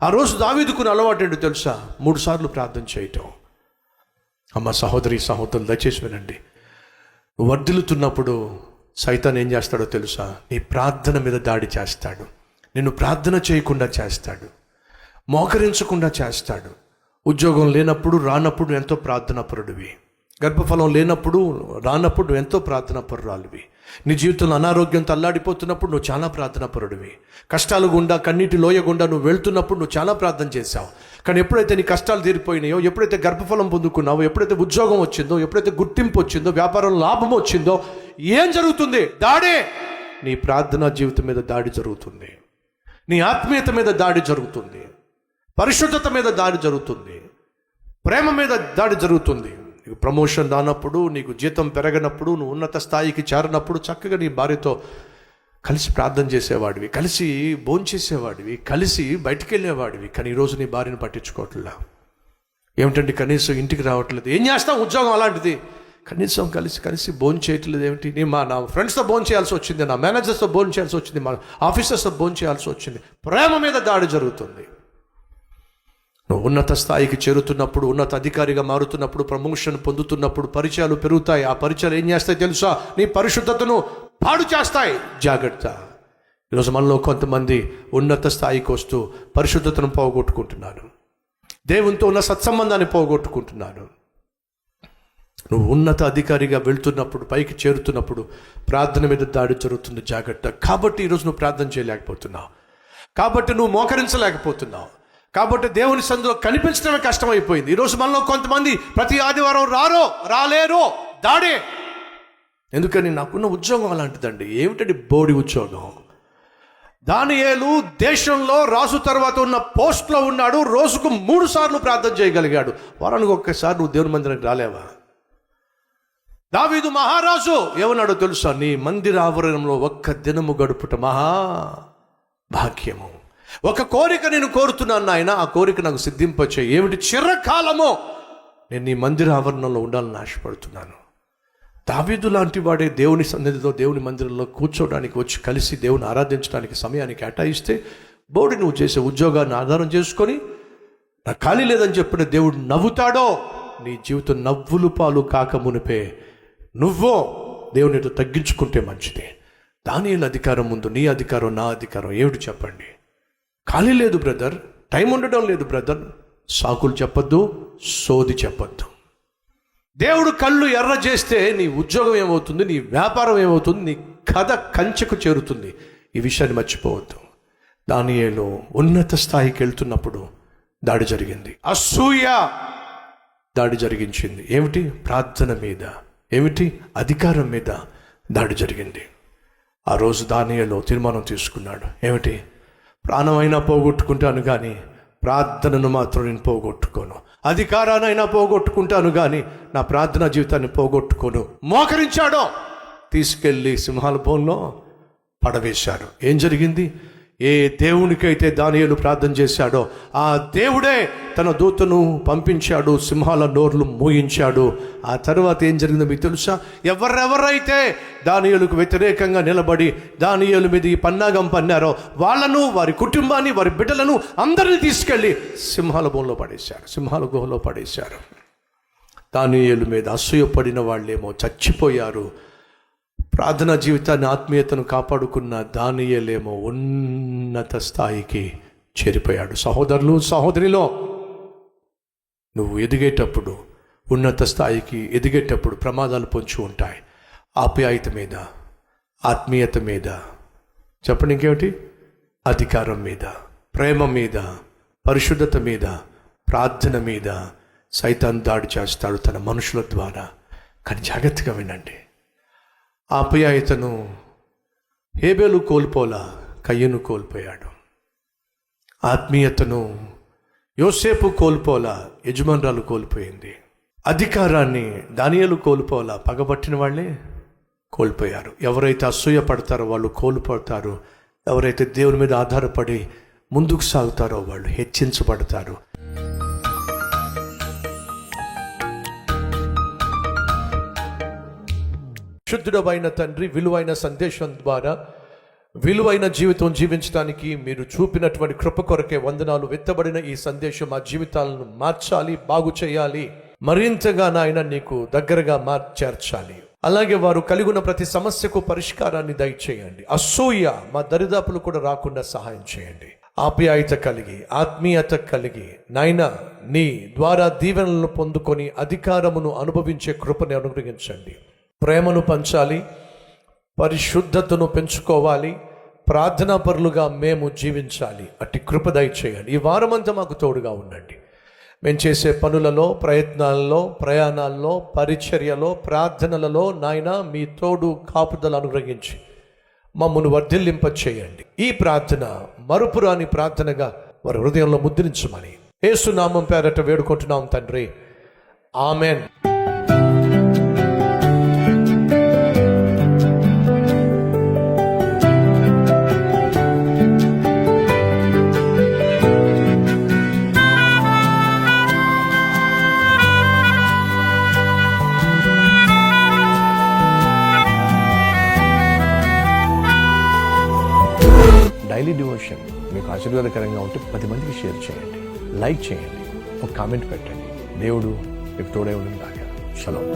ఆ రోజు దావీదుకున్న అలవాటు ఏంటో తెలుసా? 3 సార్లు ప్రార్థన చేయటం. అమ్మ సహోదరి సహోదరులు దయచేసి వినండి. నువ్వు వర్ధిల్లుతున్నప్పుడు సైతాన్ ఏం చేస్తాడో తెలుసా? నీ ప్రార్థన మీద దాడి చేస్తాడు. నిన్ను ప్రార్థన చేయకుండా చేస్తాడు, మోకరించకుండా చేస్తాడు. ఉద్యోగం లేనప్పుడు రానప్పుడు ఎంతో ప్రార్థనాపరుడివి, గర్భఫలం లేనప్పుడు రానప్పుడు నువ్వు ఎంతో ప్రార్థనాపరురాలివి, నీ జీవితంలో అనారోగ్యంతో అల్లాడిపోతున్నప్పుడు నువ్వు చాలా ప్రార్థనాపరుడివి, కష్టాలు గుండా కన్నీటి లోయ గుండా నువ్వు వెళ్తున్నప్పుడు నువ్వు చాలా ప్రార్థన చేశావు. కానీ ఎప్పుడైతే నీ కష్టాలు తీరిపోయినాయో, ఎప్పుడైతే గర్భఫలం పొందుకున్నావో, ఎప్పుడైతే ఉద్యోగం వచ్చిందో, ఎప్పుడైతే గుర్తింపు వచ్చిందో, వ్యాపారంలో లాభం వచ్చిందో, ఏం జరుగుతుంది? దాడే. నీ ప్రార్థనా జీవితం మీద దాడి జరుగుతుంది, నీ ఆత్మీయత మీద దాడి జరుగుతుంది, పరిశుద్ధత మీద దాడి జరుగుతుంది, ప్రేమ మీద దాడి జరుగుతుంది. నీకు ప్రమోషన్ రానప్పుడు, నీకు జీతం పెరగనప్పుడు, నువ్వు ఉన్నత స్థాయికి చేరినప్పుడు చక్కగా నీ భార్యతో కలిసి ప్రార్థన చేసేవాడివి, కలిసి భోంచేసేవాడివి, కలిసి బయటికి వెళ్ళేవాడివి. కానీ ఈరోజు నీ భార్యను పట్టించుకోవట్లా. ఏమిటంటే కనీసం ఇంటికి రావట్లేదు. ఏం చేస్తాం? ఉద్యోగం అలాంటిది. కనీసం కలిసి భోజనం చేయట్లేదు. ఏమిటి? నా ఫ్రెండ్స్తో భోజనం చేయాల్సి వచ్చింది, నా మేనేజర్స్తో భోజనం చేయాల్సి వచ్చింది, మా ఆఫీసర్స్తో భోజనం చేయాల్సి వచ్చింది. ప్రేమ మీద దాడి జరుగుతుంది. నువ్వు ఉన్నత స్థాయికి చేరుతున్నప్పుడు, ఉన్నత అధికారిగా మారుతున్నప్పుడు, ప్రమోషన్ పొందుతున్నప్పుడు పరిచయాలు పెరుగుతాయి. ఆ పరిచయాలు ఏం చేస్తాయి తెలుసా? నీ పరిశుద్ధతను పాడు చేస్తాయి. జాగ్రత్త. ఈరోజు మనలో కొంతమంది ఉన్నత స్థాయికి వస్తూ పరిశుద్ధతను పోగొట్టుకుంటున్నారు, దేవునితో ఉన్న సత్సంబంధాన్ని పోగొట్టుకుంటున్నారు. నువ్వు ఉన్నత అధికారిగా వెళ్తున్నప్పుడు, పైకి చేరుతున్నప్పుడు ప్రార్థన మీద దాడి జరుగుతుంది. జాగ్రత్త. కాబట్టి ఈరోజు నువ్వు ప్రార్థన చేయలేకపోతున్నావు, కాబట్టి నువ్వు మోకరించలేకపోతున్నావు, కాబట్టి దేవుని సన్నిధిలో కనిపించడమే కష్టమైపోయింది. ఈరోజు మనలో కొంతమంది ప్రతి ఆదివారం రాలేరు. దాడే. ఎందుకని? నాకున్న ఉద్యోగం అలాంటిదండి. ఏమిటండి? బోడి ఉద్యోగం. దానియేలు దేశంలో రాజు తర్వాత ఉన్న పోస్ట్లో ఉన్నాడు. రోజుకు 3 సార్లు ప్రార్థన చేయగలిగాడు. వారానికి ఒక్కసారి నువ్వు దేవుని మందిరానికి రాలేవా? దావీదు మహారాజు ఏమన్నాడో తెలుసా? నీ మందిర ఆవరణంలో ఒక్క దినము గడుపుట మహా భాగ్యము. ఒక కోరిక నేను కోరుతున్నాను నాయన, ఆ కోరిక నాకు సిద్ధింపచేయి. ఏమిటి? చిరకాలము నేను నీ మందిర ఆవరణంలో ఉండాలని ఆశపడుతున్నాను. దావీదు లాంటి వాడే దేవుని సన్నిధిలో, దేవుని మందిరంలో కూర్చోడానికి వచ్చి కలిసి దేవుని ఆరాధించడానికి సమయాన్ని కేటాయిస్తే, బోడి నువ్వు చేసే ఉద్యోగాన్ని ఆధారం చేసుకొని నాకు ఖాళీ లేదని చెప్పిన దేవుడు నవ్వుతాడో? నీ జీవితం నవ్వులు పాలు కాక మునిపే నువ్వో దేవునితో తగ్గించుకుంటే మంచిది. దానియేలు అధికారం ముందు నీ అధికారం, నా అధికారం ఏమిటి చెప్పండి? ఖాళీ లేదు బ్రదర్, టైం ఉండడం లేదు బ్రదర్. సాకులు చెప్పొద్దు, సోది చెప్పొద్దు. దేవుడు కళ్ళు ఎర్ర చేస్తే నీ ఉద్యోగం ఏమవుతుంది, నీ వ్యాపారం ఏమవుతుంది, నీ కథ కంచెకు చేరుతుంది. ఈ విషయాన్ని మర్చిపోవద్దు. దానియేలు ఉన్నత స్థాయికి వెళ్తున్నప్పుడు దాడి జరిగింది. అసూయ దాడి జరిగించింది. ఏమిటి? ప్రార్థన మీద. ఏమిటి? అధికారం మీద దాడి జరిగింది. ఆ రోజు దానియేలు తీర్మానం తీసుకున్నాడు. ఏమిటి? ప్రాణమైనా పోగొట్టుకుంటాను కానీ ప్రార్థనను మాత్రం నేను పోగొట్టుకోను. అధికారానైనా పోగొట్టుకుంటాను కానీ నా ప్రార్థనా జీవితాన్ని పోగొట్టుకోను. మోకరించాడో, తీసుకెళ్ళి సింహాల బోన్లో పడవేశారు. ఏం జరిగింది? ఏ దేవునికైతే దానియేలు ప్రార్థన చేశాడో ఆ దేవుడే తన దూతను పంపించాడు, సింహాల నోర్లు మూయించాడు. ఆ తర్వాత ఏం జరిగిందో మీకు తెలుసా? ఎవరెవరైతే దానియేలుకు వ్యతిరేకంగా నిలబడి దానియేలు మీద ఈ పన్నాగం పన్నారో వాళ్ళను, వారి కుటుంబాన్ని, వారి బిడ్డలను అందరినీ తీసుకెళ్ళి సింహాల బోన్లో పడేశారు, సింహాల గుహలో పడేశారు. దానియేలు మీద అసూయపడిన వాళ్ళేమో చచ్చిపోయారు. ప్రార్థనా జీవితాన్ని, ఆత్మీయతను కాపాడుకున్న దానియేలేమో ఉన్నత స్థాయికి చేరిపోయాడు. సహోదరులు, సహోదరిలో, నువ్వు ఎదిగేటప్పుడు, ఉన్నత స్థాయికి ఎదిగేటప్పుడు ప్రమాదాలు పొంచి ఉంటాయి. ఆప్యాయత మీద, ఆత్మీయత మీద, చెప్పండి ఇంకేమిటి? అధికారం మీద, ప్రేమ మీద, పరిశుద్ధత మీద, ప్రార్థన మీద సైతాన్ దాడి చేస్తాడు తన మనుషుల ద్వారా. కానీ జాగ్రత్తగా వినండి. ఆప్యాయతను హేబేలు కోల్పోలా, కయ్యను కోల్పోయాడు. ఆత్మీయతను యోసేపు కోల్పోలా, యజమానురాలు కోల్పోయింది. అధికారాన్ని దానియేలు కోల్పోలా, పగబట్టిన వాళ్ళే కోల్పోయారు. ఎవరైతే అసూయ పడతారో వాళ్ళు కోల్పోతారు. ఎవరైతే దేవుని మీద ఆధారపడి ముందుకు సాగుతారో వాళ్ళు హెచ్చించబడతారు. శుద్ధుడమైన తండ్రి, విలువైన సందేశం ద్వారా విలువైన జీవితం జీవించడానికి మీరు చూపినటువంటి కృప కొరకే వందనాలు. వెత్తబడిన ఈ సందేశం మా జీవితాలను మార్చాలి, బాగు చేయాలి, మరింతగా నాయన నీకు దగ్గరగా చేర్చాలి. అలాగే వారు కలిగి ఉన్న ప్రతి సమస్యకు పరిష్కారాన్ని దయచేయండి. అసూయ మా దరిదాపులు కూడా రాకుండా సహాయం చేయండి. ఆప్యాయత కలిగి, ఆత్మీయత కలిగి నాయన నీ ద్వారా దీవెనలను పొందుకొని అధికారమును అనుభవించే కృపని అనుగ్రహించండి. ప్రేమను పంచాలి, పరిశుద్ధతను పెంచుకోవాలి, ప్రార్థనాపరులుగా మేము జీవించాలి. అట్టి కృప దయచేయండి. ఈ వారమంతా మాకు తోడుగా ఉండండి. మేము చేసే పనులలో, ప్రయత్నాలలో, ప్రయాణాల్లో, పరిచర్యలో, ప్రార్థనలలో నాయన మీ తోడు కాపుదల అనుగ్రహించి మమ్మను వర్ధిల్లింప చేయండి. ఈ ప్రార్థన మరుపురాని ప్రార్థనగా వారి హృదయంలో ముద్రించమని యేసు నామం పేరట వేడుకుంటున్నాం తండ్రి, ఆమెన్. డైలీ డివోషన్ మీకు ఆశీర్వాదకరంగా ఉంటే 10 మందికి షేర్ చేయండి, లైక్ చేయండి, ఒక కామెంట్ పెట్టండి. దేవుడు మీకు తోడై ఉండును గాక. షలోమ్.